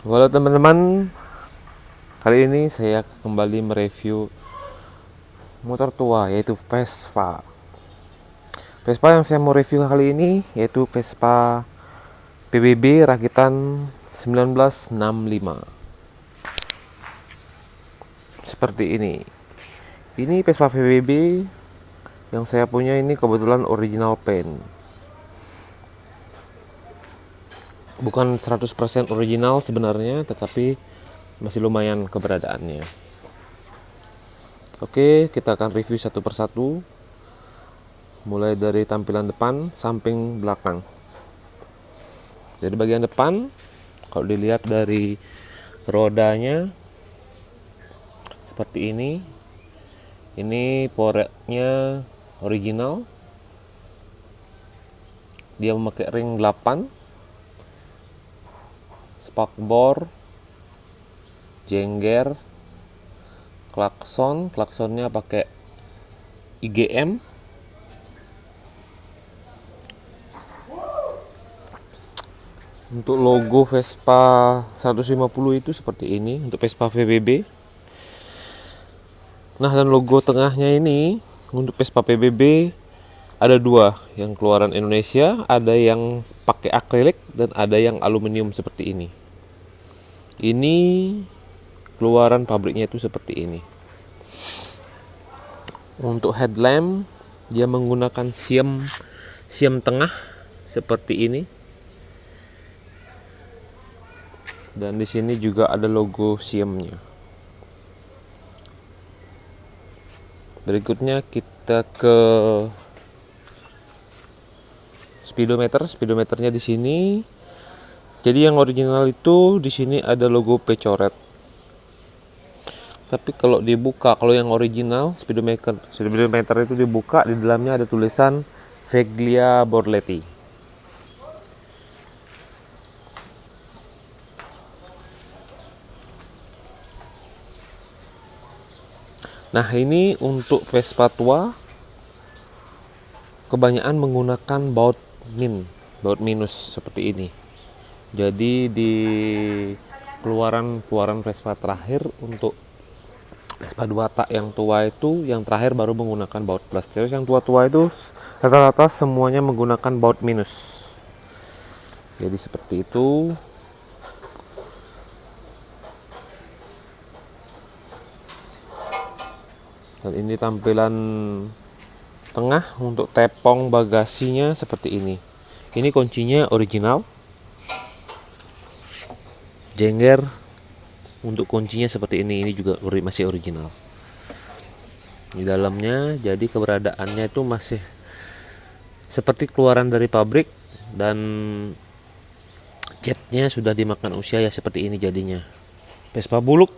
Halo teman-teman, kali ini saya kembali mereview motor tua yaitu Vespa. Vespa yang saya mau review kali ini yaitu Vespa PBB rakitan 1965. Seperti ini. Ini Vespa PBB yang saya punya ini kebetulan original paint. Bukan 100% original sebenarnya, tetapi masih lumayan keberadaannya. Oke, kita akan review satu persatu, mulai dari tampilan depan, samping, belakang. Jadi bagian depan, kalau dilihat dari rodanya seperti ini poreknya original. Dia memakai ring 8, spakbor, jengger, klaksonnya pakai IGM. Untuk logo Vespa 150 itu seperti ini untuk Vespa VBB. Nah, dan logo tengahnya ini untuk Vespa PBB ada dua, yang keluaran Indonesia, ada yang pakai akrilik dan ada yang aluminium seperti ini. Ini keluaran pabriknya itu seperti ini. Untuk headlamp dia menggunakan siam tengah seperti ini. Dan di sini juga ada logo siamnya. Berikutnya kita ke speedometernya di sini. Jadi yang original itu di sini ada logo P coret. Tapi kalau dibuka, kalau yang original speedometer itu dibuka, di dalamnya ada tulisan Veglia Borletti. Nah, ini untuk Vespa tua kebanyakan menggunakan baut minus seperti ini. Jadi di keluaran Vespa terakhir untuk Vespa 2 tak yang tua itu, yang terakhir baru menggunakan baut plus. Terus yang tua-tua itu rata-rata semuanya menggunakan baut minus. Jadi seperti itu. Dan ini tampilan tengah untuk tepong bagasinya seperti ini. Ini kuncinya original. Jengger untuk kuncinya seperti ini juga masih original. Di dalamnya jadi keberadaannya itu masih seperti keluaran dari pabrik, dan catnya sudah dimakan usia ya, seperti ini jadinya. Vespa Buluk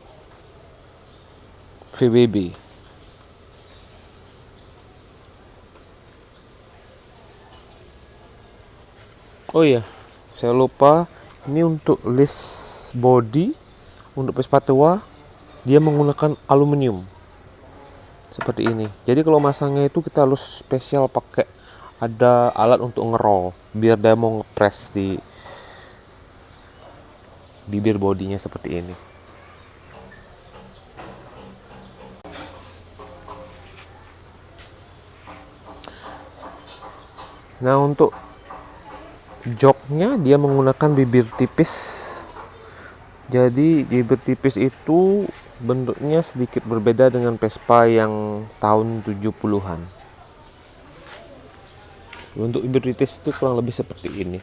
VBB. Oh iya, saya lupa, ini untuk list body untuk Vespa tua dia menggunakan aluminium seperti ini. Jadi kalau masangnya itu kita harus spesial pakai ada alat untuk ngerol biar dia mau ngepres di bibir bodinya seperti ini. Nah, untuk joknya dia menggunakan bibir tipis. Jadi bibir tipis itu bentuknya sedikit berbeda dengan Vespa yang tahun 70-an. Untuk bibir tipis itu kurang lebih seperti ini.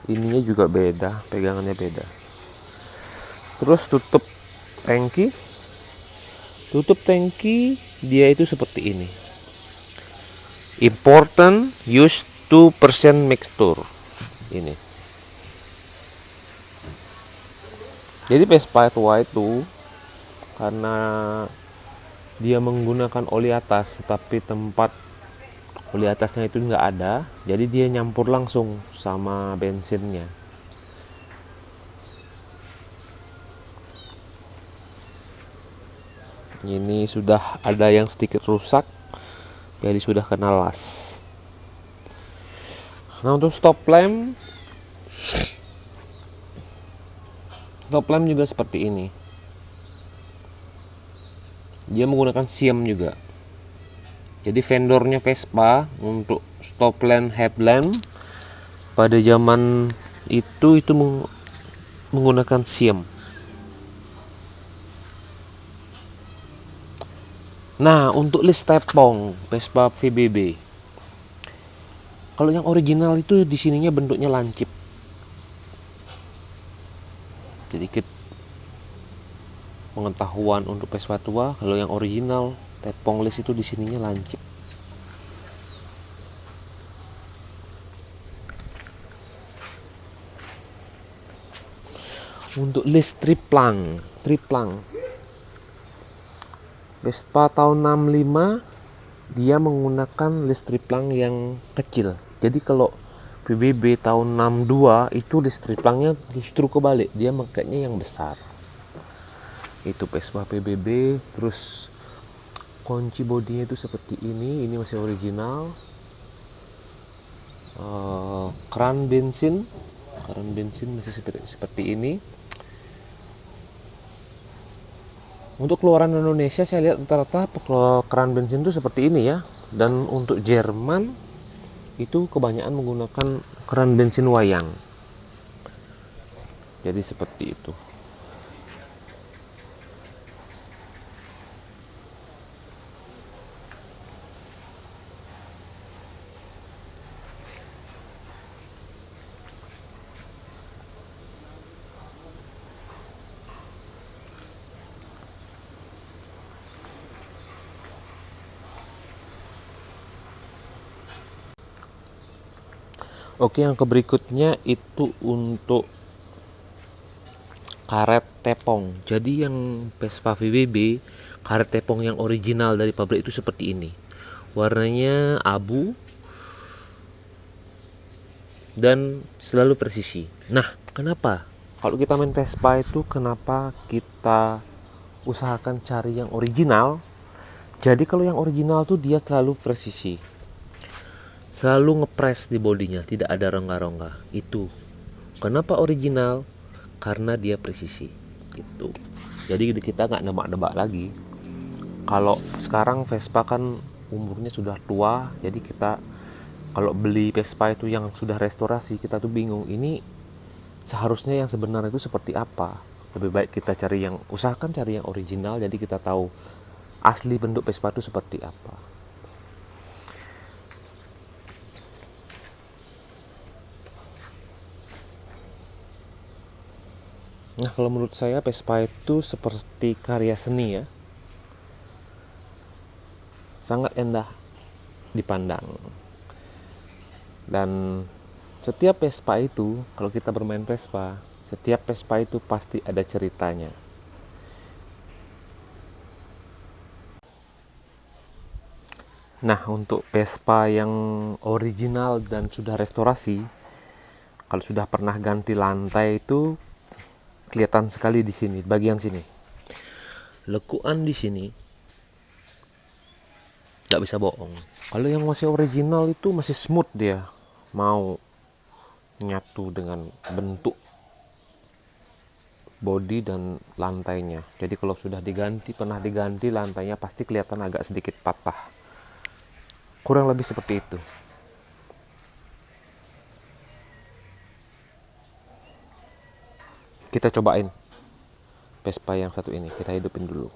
Ininya juga beda, pegangannya beda. Terus tutup tangki dia itu seperti ini. Important use 2% mixture. Ini. Jadi Vespa tua itu karena dia menggunakan oli atas, tetapi tempat oli atasnya itu nggak ada, jadi dia nyampur langsung sama bensinnya. Ini sudah ada yang sedikit rusak, jadi sudah kena las. Nah, untuk stop lamp Stop lamp juga seperti ini. Dia menggunakan siam juga. Jadi vendornya Vespa untuk stop lamp headlamp pada zaman itu menggunakan siam. Nah, untuk list tepong Vespa VBB. Kalau yang original itu di sininya bentuknya lancip. Sedikit pengetahuan untuk Vespa tua, kalau yang original tepong list itu di sininya lancip. Untuk list triplang Vespa tahun 65 dia menggunakan list triplang yang kecil. Jadi kalau PBB tahun 62 itu list triplangnya justru kebalik, dia makanya yang besar. Itu Vespa PBB. Terus kunci bodinya itu seperti ini masih original. Keran bensin masih seperti ini. Untuk keluaran Indonesia saya lihat rata-rata keran bensin itu seperti ini ya. Dan untuk Jerman itu kebanyakan menggunakan keran bensin wayang. Jadi seperti itu. Oke, yang berikutnya itu untuk karet tepong. Jadi yang Vespa VBB, karet tepong yang original dari pabrik itu seperti ini. Warnanya abu dan selalu presisi. Nah, kenapa? Kalau kita main Vespa itu kenapa kita usahakan cari yang original? Jadi kalau yang original tuh dia selalu presisi. Selalu ngepres di bodinya, tidak ada rongga-rongga. Itu kenapa original, karena dia presisi gitu. Jadi kita nggak nebak-nebak lagi. Kalau sekarang Vespa kan umurnya sudah tua, jadi kita kalau beli Vespa itu yang sudah restorasi, kita tuh bingung ini seharusnya yang sebenarnya itu seperti apa. Lebih baik kita usahakan cari yang original, jadi kita tahu asli bentuk Vespa itu seperti apa. Nah, kalau menurut saya Vespa itu seperti karya seni ya. Sangat indah dipandang. Dan setiap Vespa itu, kalau kita bermain Vespa, setiap Vespa itu pasti ada ceritanya. Nah, untuk Vespa yang original dan sudah restorasi, kalau sudah pernah ganti lantai itu kelihatan sekali di sini, bagian sini. Lekuan di sini nggak bisa bohong. Kalau yang masih original itu masih smooth, dia mau nyatu dengan bentuk bodi dan lantainya. Jadi kalau sudah pernah diganti lantainya, pasti kelihatan agak sedikit patah. Kurang lebih seperti itu. Kita cobain Vespa yang satu ini, kita hidupin dulu.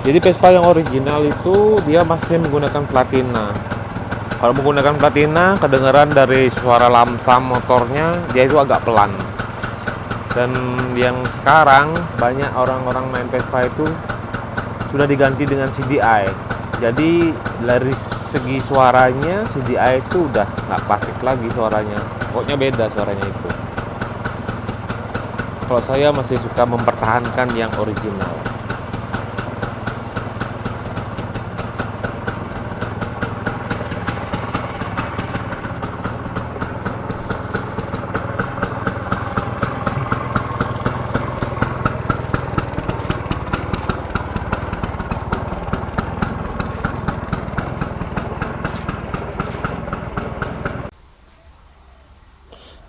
Jadi Vespa yang original itu dia masih menggunakan platina. Kalau menggunakan platina, kedengaran dari suara lamsam motornya dia itu agak pelan. Dan yang sekarang banyak orang-orang main Vespa itu sudah diganti dengan CDI. Jadi dari segi suaranya CDI itu udah nggak klasik lagi suaranya. Pokoknya beda suaranya itu. Kalau saya masih suka mempertahankan yang original.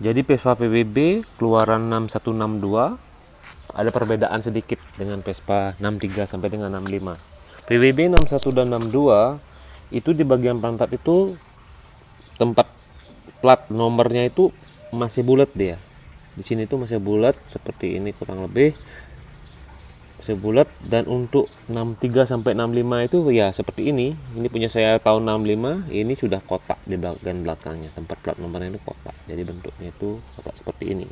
Jadi Vespa PBB keluaran 6162 ada perbedaan sedikit dengan Vespa 63 sampai dengan 65. PBB 61 dan 62 itu di bagian pantat itu tempat plat nomornya itu masih bulat dia. Di sini tuh masih bulat seperti ini kurang lebih. Masih bulat, dan untuk 63 sampai 65 itu ya seperti ini. Ini punya saya tahun 65, ini sudah kotak di bagian belakangnya. Tempat plat nomornya itu kotak. Jadi bentuknya itu kotak seperti ini.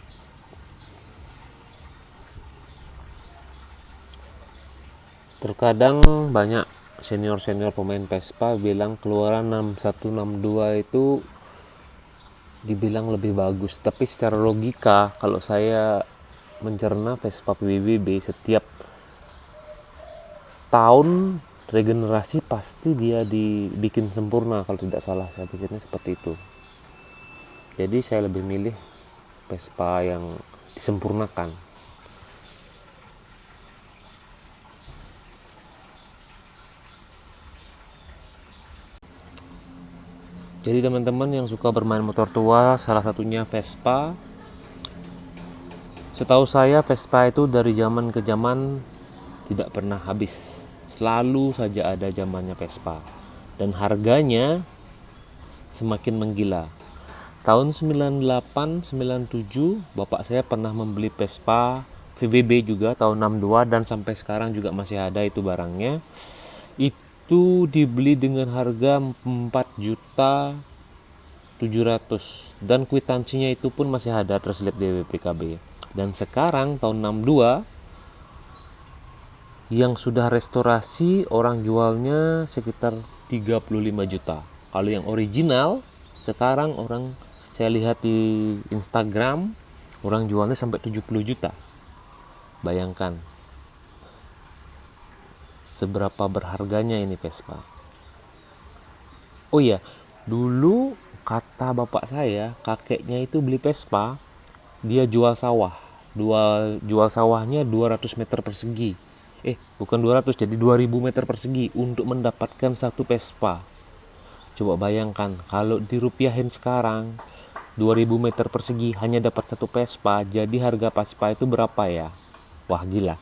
Terkadang banyak senior-senior pemain Vespa bilang keluaran 6162 itu dibilang lebih bagus, tapi secara logika kalau saya mencerna Vespa PBB setiap tahun regenerasi pasti dia dibikin sempurna, kalau tidak salah saya pikirnya seperti itu. Jadi saya lebih milih Vespa yang disempurnakan. Jadi teman-teman yang suka bermain motor tua, salah satunya Vespa. Setahu saya Vespa itu dari zaman ke zaman tidak pernah habis. Selalu saja ada zamannya Vespa. Dan harganya semakin menggila. Tahun 98, 97 bapak saya pernah membeli Vespa VBB juga tahun 62, dan sampai sekarang juga masih ada itu barangnya. Itu dibeli dengan harga 4.700.000 dan kwitansinya itu pun masih ada terselip di BPKB. Dan sekarang tahun 62 yang sudah restorasi orang jualnya sekitar 35 juta. Kalau yang original sekarang orang saya lihat di Instagram orang jualnya sampai 70 juta. Bayangkan seberapa berharganya ini Vespa. Oh iya, dulu kata bapak saya, kakeknya itu beli Vespa, dia jual sawah. Jual sawahnya 200 meter persegi. Bukan 200, jadi 2000 meter persegi untuk mendapatkan satu Vespa. Coba bayangkan, kalau dirupiahin sekarang 2000 meter persegi hanya dapat satu Vespa, jadi harga Vespa itu berapa ya? Wah gila.